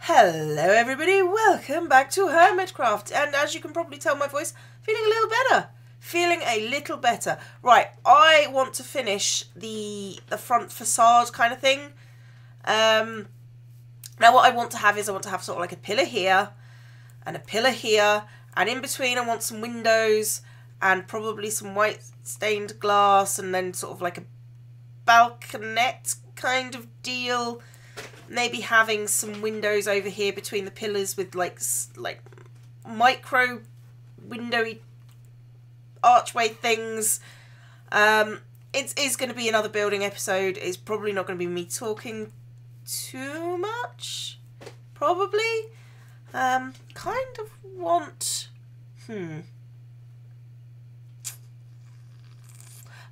Hello everybody, welcome back to Hermitcraft, and as you can probably tell my voice, feeling a little better. Feeling a little better. Right, I want to finish the front facade kind of thing. Now what I want to have is sort of like a pillar here, and a pillar here, and in between I want some windows, and probably some white stained glass, and then sort of like a balconette kind of deal. Maybe having some windows over here between the pillars with like micro windowy archway things. It is going to be another building episode. It's probably not going to be me talking too much. Probably. Kind of want...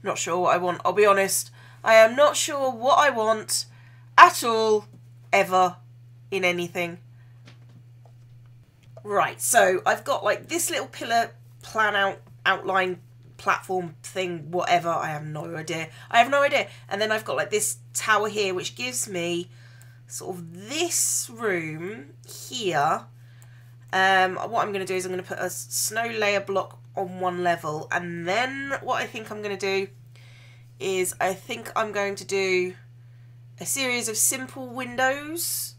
Not sure what I want. I'll be honest. I am not sure what I want at all. Ever in anything. Right, so I've got like this little pillar plan outline platform thing, whatever. I have no idea. And then I've got like this tower here, which gives me sort of this room here. What I'm going to do is I'm going to put a snow layer block on one level, and then what I think I'm going to do is I think I'm going to do a series of simple windows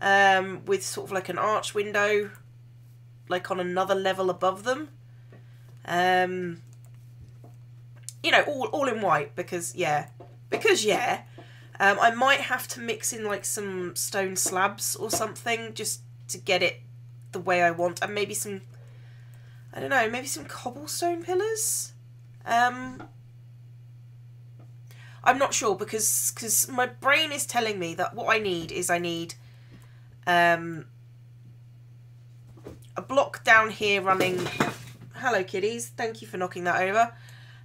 with sort of like an arch window like on another level above them. You know, all in white because yeah. I might have to mix in like some stone slabs or something just to get it the way I want, and maybe some, I don't know, maybe some cobblestone pillars. I'm not sure because my brain is telling me that what I need is a block down here running... Hello kitties, thank you for knocking that over.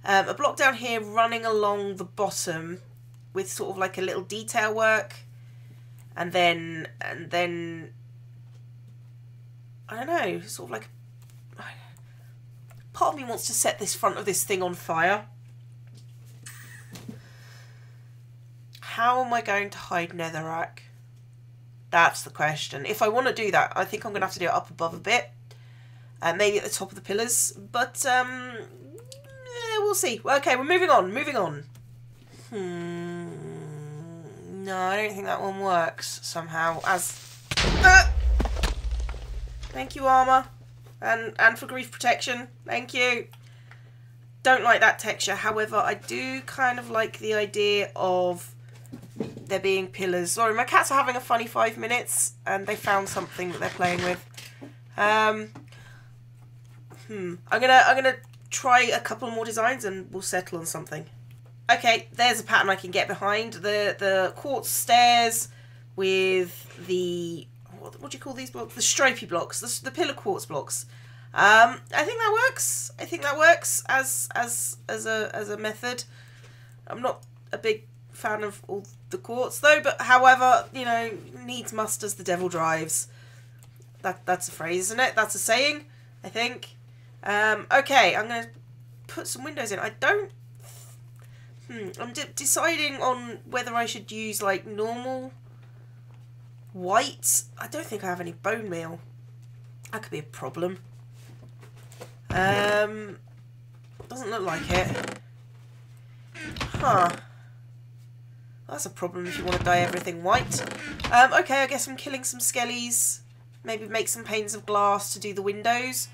A block down here running along the bottom with sort of like a little detail work, and then I don't know, sort of like... Part of me wants to set this front of this thing on fire. How am I going to hide netherrack? That's the question. If I want to do that, I think I'm going to have to do it up above a bit. Maybe at the top of the pillars. But, yeah, we'll see. Okay, we're moving on. No, I don't think that one works somehow. Thank you, armour. And for grief protection. Thank you. Don't like that texture. However, I do kind of like the idea of there being pillars. Sorry, my cats are having a funny 5 minutes and they found something that they're playing with. I'm gonna try a couple more designs and we'll settle on something. Okay, there's a pattern I can get behind. The quartz stairs with the what do you call these blocks? The stripy blocks, the pillar quartz blocks. I think that works. I think that works as a method. I'm not a big fan of all the quartz though, but however, you know, needs must as the devil drives. That's a phrase, isn't it? That's a saying, I think. Okay, I'm gonna put some windows in. I don't... I'm deciding on whether I should use like normal white. I don't think I have any bone meal. That could be a problem. Doesn't look like it. Huh. That's a problem if you want to dye everything white. Okay, I guess I'm killing some skellies. Maybe make some panes of glass to do the windows.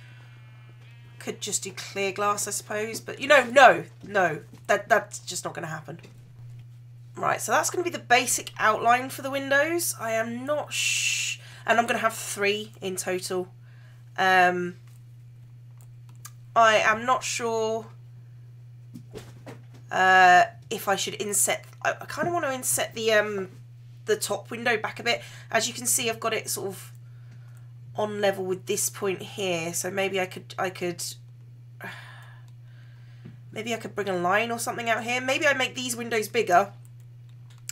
Could just do clear glass, I suppose. But, you know, no. That's just not going to happen. Right, so that's going to be the basic outline for the windows. I am not and I'm going to have 3 in total. I am not sure... if I should inset... I kind of want to inset the top window back a bit. As you can see, I've got it sort of on level with this point here. So maybe I could bring a line or something out here. Maybe I make these windows bigger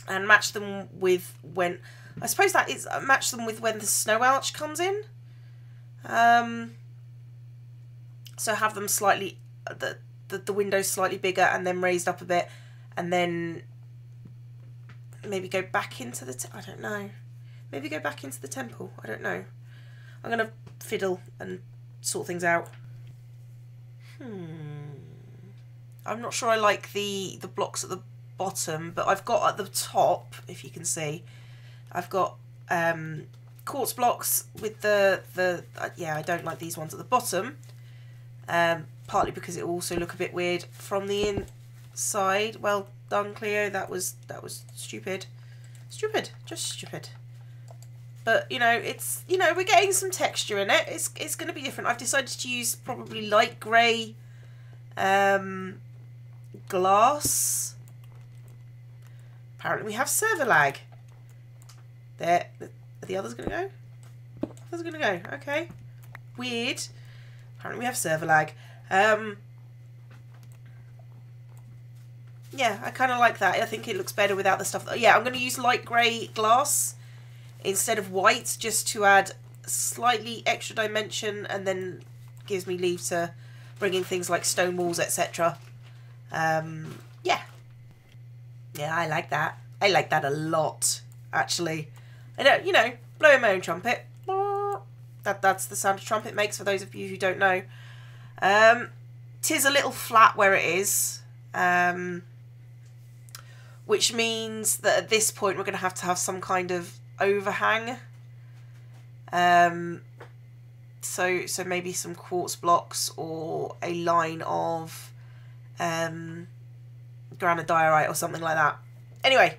and match them with when... I suppose that is match them with when the snow arch comes in. So have them slightly... the windows slightly bigger and then raised up a bit, and then maybe go back into the... I don't know. Maybe go back into the temple. I don't know. I'm going to fiddle and sort things out. I'm not sure I like the blocks at the bottom, but I've got at the top, if you can see, I've got quartz blocks with yeah, I don't like these ones at the bottom, partly because it will also look a bit weird from the inside. Well done, Cleo. That was stupid, just stupid. But you know, it's, you know, we're getting some texture in it. It's going to be different. I've decided to use probably light grey glass. Apparently we have server lag. There, are the others going to go? Others going to go. Okay, weird. Apparently we have server lag. Yeah, I kind of like that. I think it looks better without the stuff. Yeah, I'm going to use light grey glass instead of white, just to add slightly extra dimension, and then gives me leave to bring in things like stone walls, etc. Yeah, I like that. I like that a lot, actually. I don't, you know, blowing my own trumpet. That's the sound a trumpet makes, for those of you who don't know. 'Tis a little flat where it is, which means that at this point we're going to have some kind of overhang. So maybe some quartz blocks or a line of granodiorite or something like that. Anyway,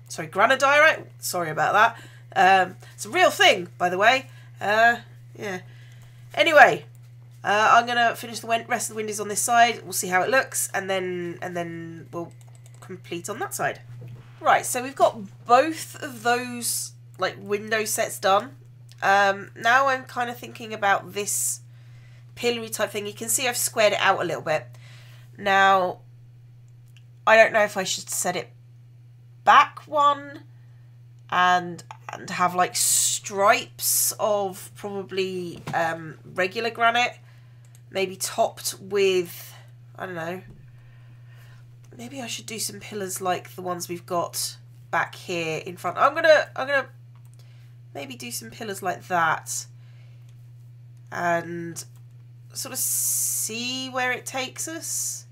sorry, granodiorite? Sorry about that. It's a real thing, by the way. Yeah. Anyway, I'm going to finish the rest of the windows on this side. We'll see how it looks, and then we'll complete on that side. Right, so we've got both of those like window sets done. Now I'm kind of thinking about this pillory type thing. You can see I've squared it out a little bit. Now, I don't know if I should set it back one and have like stripes of probably regular granite, maybe topped with, I don't know, maybe I should do some pillars like the ones we've got back here in front. I'm gonna maybe do some pillars like that and sort of see where it takes us,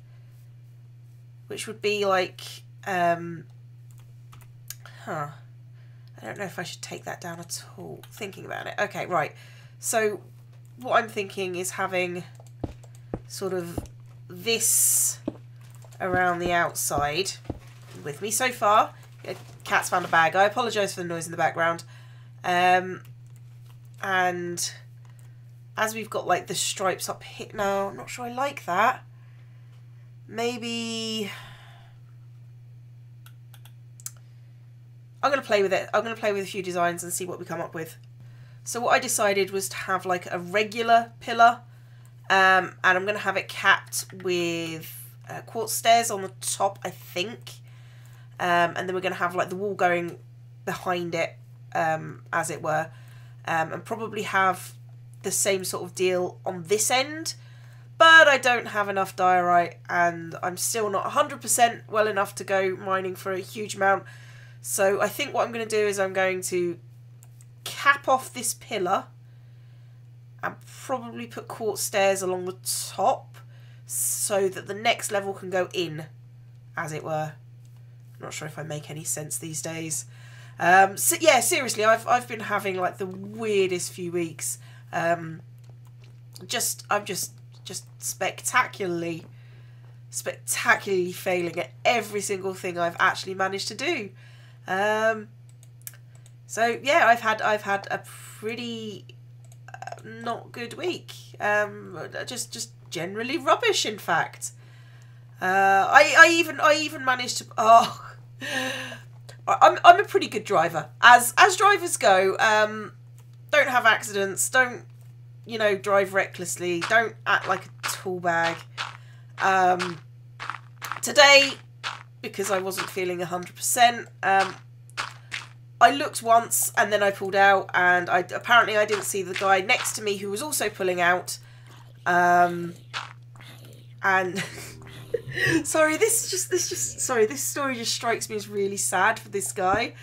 which would be like I don't know if I should take that down at all, thinking about it. Okay, right, so what I'm thinking is having sort of this around the outside with me so far. Cat's found a bag. I apologise for the noise in the background. And as we've got like the stripes up here, no, I'm not sure I like that. Maybe I'm going to play with it. I'm going to play with a few designs and see what we come up with. So what I decided was to have like a regular pillar, and I'm going to have it capped with quartz stairs on the top, I think. And then we're going to have like the wall going behind it, as it were, and probably have the same sort of deal on this end. But I don't have enough diorite, and I'm still not 100% well enough to go mining for a huge amount. So I think what I'm going to do is I'm going to cap off this pillar and probably put quartz stairs along the top so that the next level can go in, as it were. I'm not sure if I make any sense these days. So yeah, seriously, I've been having like the weirdest few weeks. I'm just spectacularly failing at every single thing I've actually managed to do. So yeah, I've had a pretty not good week. Just generally rubbish, in fact. I even managed to. Oh, I'm a pretty good driver, as drivers go. Don't have accidents. Don't, you know, drive recklessly. Don't act like a tool bag. Today, because I wasn't feeling 100%, I looked once and then I pulled out, and apparently I didn't see the guy next to me who was also pulling out. And sorry, this story just strikes me as really sad for this guy.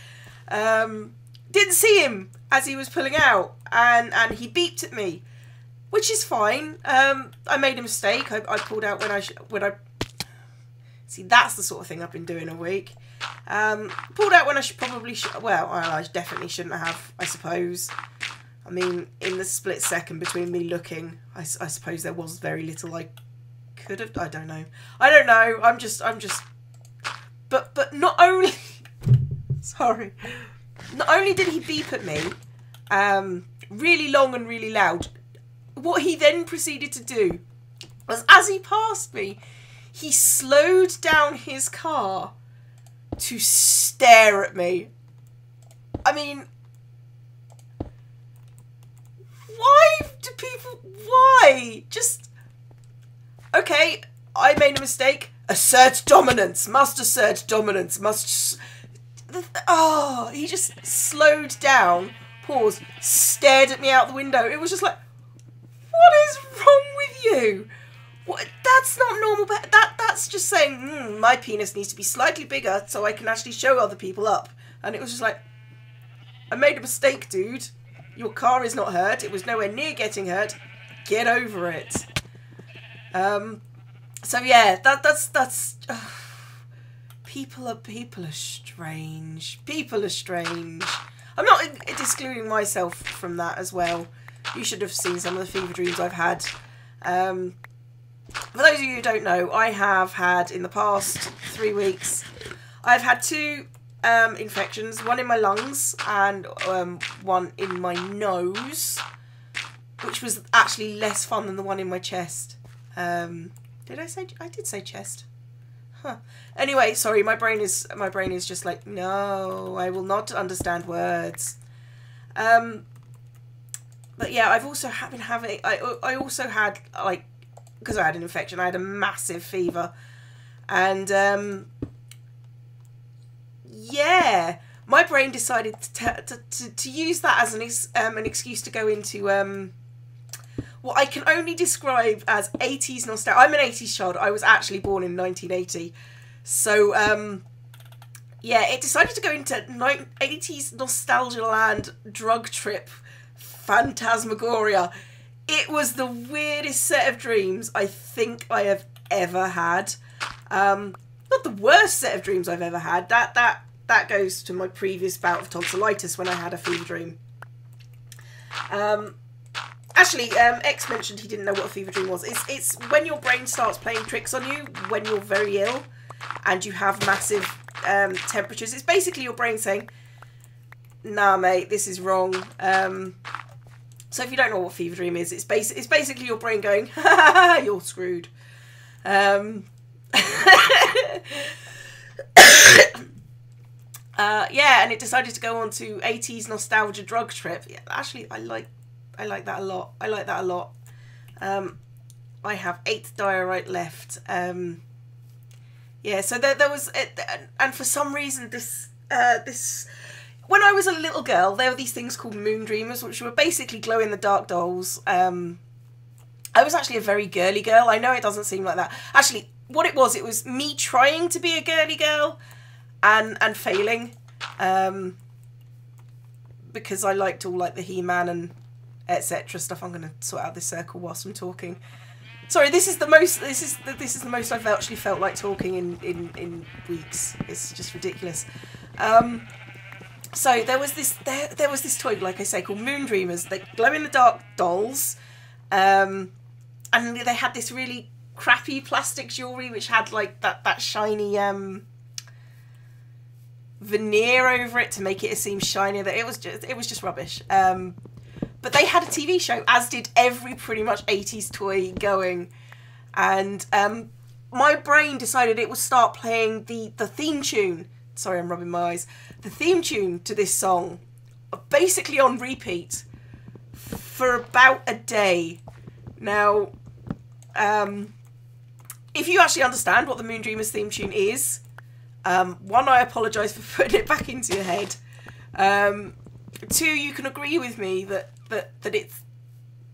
didn't see him as he was pulling out, and he beeped at me, which is fine. I made a mistake. I pulled out when I see, that's the sort of thing I've been doing all week. Pulled out when I well, I definitely shouldn't have, I suppose. I mean, in the split second between me looking, I suppose there was very little I could have. I don't know. I'm just. But not only. Sorry. Not only did he beep at me, really long and really loud. What he then proceeded to do was, as he passed me, he slowed down his car to stare at me. I mean, why do people... Why? Just... Okay, I made a mistake. Assert dominance. Must assert dominance. Must... Oh, he just slowed down, paused, stared at me out the window. It was just like, what is wrong with you? What? That's not normal. That's just saying, my penis needs to be slightly bigger so I can actually show other people up. And it was just like, I made a mistake, dude. Your car is not hurt. It was nowhere near getting hurt. Get over it. So yeah, that's. People are strange. People are strange. I'm not excluding myself from that as well. You should have seen some of the fever dreams I've had. For those of you who don't know, I have had, in the past 3 weeks, I've had 2 infections. One in my lungs and one in my nose, which was actually less fun than the one in my chest. Did I say? I did say chest. Huh. Anyway, sorry, my brain is just like, no, I will not understand words. But yeah, I've also been having, I also had, like, because I had an infection, I had a massive fever. And, yeah, my brain decided to use that as an excuse to go into, what I can only describe as 80s nostalgia. I'm an 80s child. I was actually born in 1980. So, yeah, it decided to go into 80s nostalgia land drug trip phantasmagoria. It was the weirdest set of dreams I think I have ever had. Not the worst set of dreams I've ever had. That goes to my previous bout of tonsillitis when I had a fever dream. Actually, X mentioned he didn't know what a fever dream was. It's when your brain starts playing tricks on you when you're very ill and you have massive temperatures. It's basically your brain saying, nah, mate, this is wrong. So if you don't know what fever dream is, it's basically your brain going, ha ha ha, you're screwed. Yeah, and it decided to go on to 80s nostalgia drug trip. Yeah, actually, I like that a lot. I like that a lot. I have 8 diorite left. Yeah, so there was, and for some reason this when I was a little girl, there were these things called moon dreamers, which were basically glow in the dark dolls. I was actually a very girly girl. I know it doesn't seem like that. Actually, what it was me trying to be a girly girl and failing, because I liked all like the He-Man and etc. stuff. I'm going to sort out this circle whilst I'm talking. Sorry, this is the most I've actually felt like talking in weeks. It's just ridiculous. So there was this toy, like I say, called Moon Dreamers. They glow in the dark dolls, and they had this really crappy plastic jewellery which had like that shiny veneer over it to make it seem shinier. That it was just rubbish. But they had a TV show, as did every pretty much 80s toy going. And my brain decided it would start playing the theme tune. Sorry, I'm rubbing my eyes. The theme tune to this song, basically on repeat, for about a day. Now, if you actually understand what the Moon Dreamers theme tune is, one, I apologise for putting it back into your head. 2, you can agree with me that it's,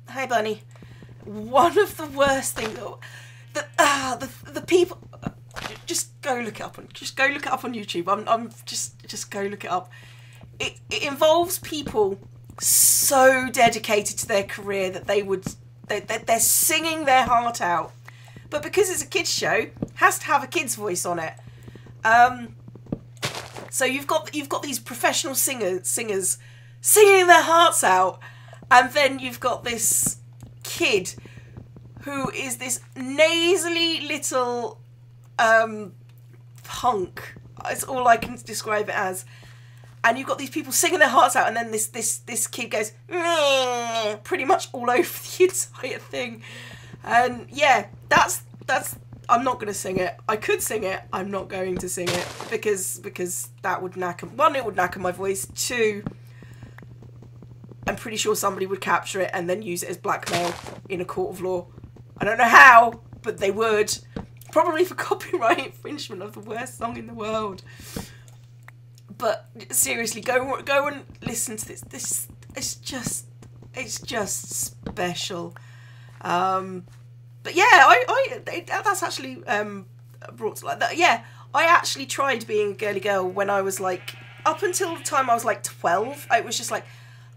hey bunny, one of the worst things. The people, just go look it up on YouTube. Just go look it up. it involves people so dedicated to their career that they're singing their heart out. But because it's a kids show, it has to have a kid's voice on it. So you've got these professional singers singing their hearts out, and then you've got this kid who is this nasally little punk. It's all I can describe it as. And you've got these people singing their hearts out, and then this kid goes pretty much all over the entire thing. And yeah, that's I'm not going to sing it. I could sing it. I'm not going to sing it because that would knacker. One, it would knacker my voice. Two, I'm pretty sure somebody would capture it and then use it as blackmail in a court of law. I don't know how, but they would. Probably for copyright infringement of the worst song in the world. But seriously, go and listen to this. This it's just special. But yeah, that's actually brought to like that. Yeah, I actually tried being a girly girl when I was like, up until the time I was like 12. I was just like,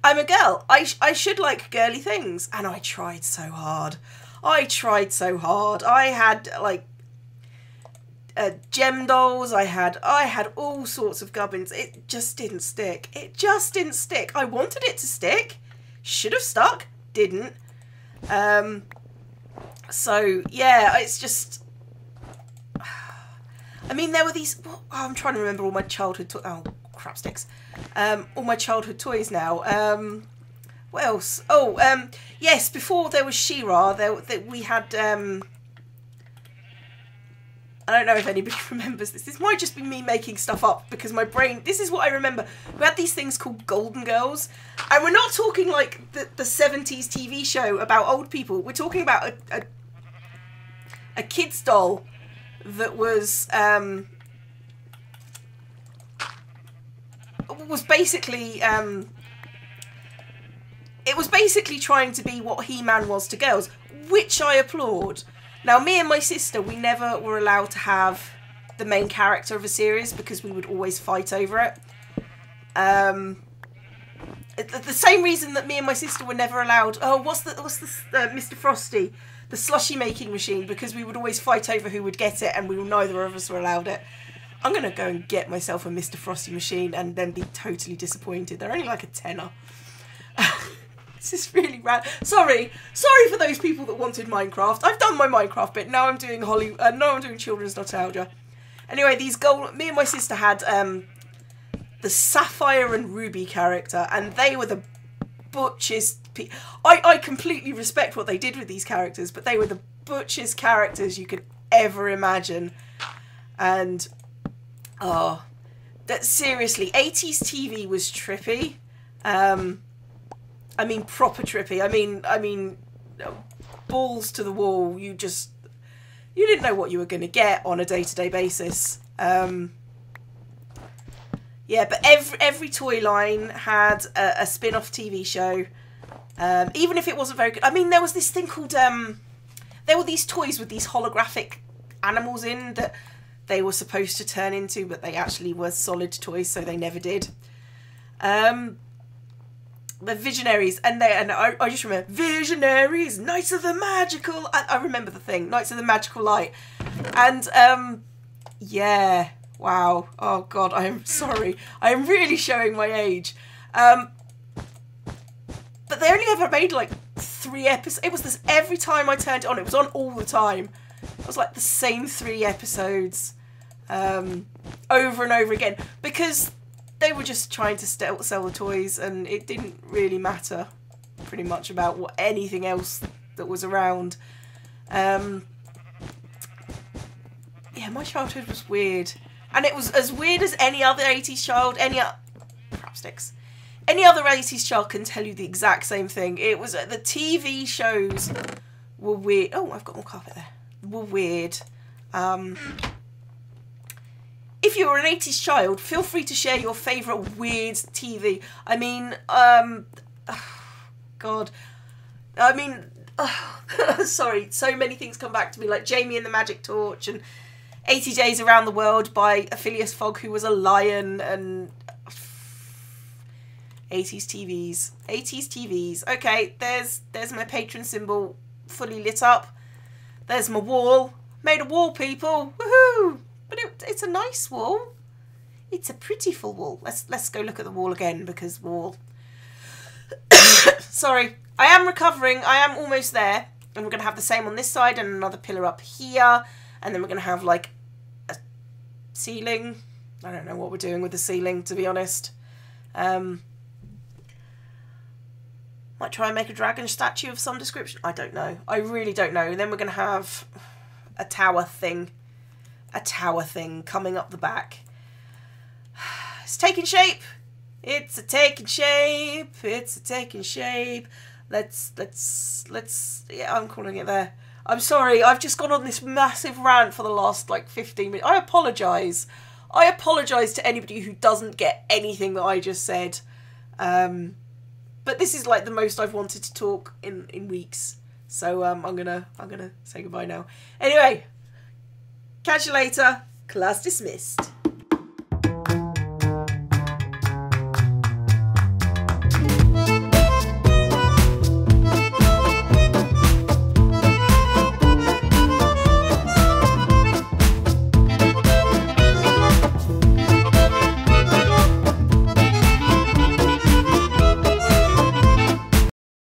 I'm a girl. I should like girly things, and I tried so hard. I had like gem dolls. I had all sorts of gubbins. It just didn't stick. I wanted it to stick. Should have stuck. Didn't. So yeah, it's just. I mean, there were these. Oh, I'm trying to remember all my childhood. Oh, crap sticks. All my childhood toys now. What else? Oh, yes. Before there was She-Ra, we had. I don't know if anybody remembers this. This might just be me making stuff up because my brain. This is what I remember. We had these things called Golden Girls, and we're not talking like the 70s TV show about old people. We're talking about a kid's doll that was basically it was basically trying to be what He-Man was to girls, which I applaud. Now, me and my sister, we never were allowed to have the main character of a series because we would always fight over it. The same reason that me and my sister were never allowed. Oh, what's the Mr. Frosty, the slushy making machine, because we would always fight over who would get it, and neither of us were allowed it. I'm gonna go and get myself a Mr. Frosty machine and then be totally disappointed. They're only like a tenner. This is really rad. Sorry for those people that wanted Minecraft. I've done my Minecraft bit. Now I'm doing now I'm doing children's nostalgia. Anyway, me and my sister had the Sapphire and Ruby character, and they were the butchest. I completely respect what they did with these characters, but they were the butchest characters you could ever imagine. And that seriously, 80s TV was trippy. I mean, proper trippy. I mean, balls to the wall. You didn't know what you were going to get on a day-to-day basis. Yeah, but every toy line had a spin-off TV show, even if it wasn't very good. I mean, there was this thing called there were these toys with these holographic animals in that they were supposed to turn into, but they actually were solid toys, so they never did. The Visionaries, and I just remember Visionaries, Knights of the Magical. I remember the thing, Knights of the Magical Light, and yeah, wow. Oh God, I am sorry. I am really showing my age. But they only ever made like 3 episodes. It was this every time I turned it on. It was on all the time. It was like the same 3 episodes, over and over again, because they were just trying to sell the toys, and it didn't really matter pretty much about anything else that was around. Yeah, my childhood was weird. And it was as weird as any other 80s child, any other 80s child can tell you the exact same thing. It was, the TV shows were weird. Oh, I've got more carpet there. Were weird. If you were an 80s child, feel free to share your favourite weird TV. I mean, God. I mean, sorry, so many things come back to me, like Jamie and the Magic Torch, and 80 Days Around the World by Phileas Fogg, who was a lion, and 80s TVs. 80s TVs. Okay, there's my patron symbol fully lit up. There's my wall. Made a wall, people. Woohoo! But it's a nice wall. It's a pretty full wall. Let's go look at the wall again, because wall. Sorry. I am recovering. I am almost there. And we're going to have the same on this side and another pillar up here. And then we're going to have like a ceiling. I don't know what we're doing with the ceiling, to be honest. Might try and make a dragon statue of some description. I don't know. I really don't know. And then we're going to have a tower thing. A tower thing coming up the back. It's taking shape. It's a taking shape. It's a taking shape. Let's, yeah, I'm calling it there. I'm sorry, I've just gone on this massive rant for the last, like, 15 minutes. I apologise. I apologise to anybody who doesn't get anything that I just said. But this is, like, the most I've wanted to talk in weeks. So, I'm gonna say goodbye now. Anyway, catch you later. Class dismissed.